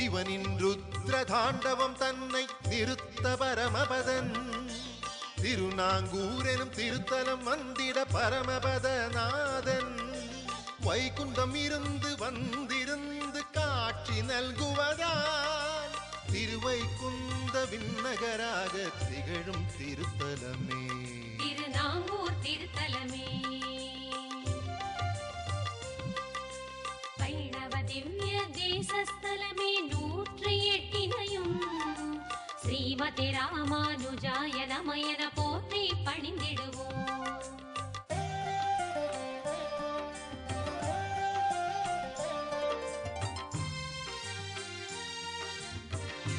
சிவனின் ருத்ர தாண்டவம் தன்னை நிறுத்த பரமபதன் திருநாங்கூரெனும் திருத்தலம் வந்திட பரமபதநாதன் வைகுண்டம் இருந்து வந்திருந்து காட்சி நல்குவதால் திருவைகுந்த விண்ணகராக திகழும் திருத்தலமே திருநாங்கூர் திருத்தலமே வைணவ திவ்ய தேசஸ்தலமே 108 ஸ்ரீமதி ராமானுஜ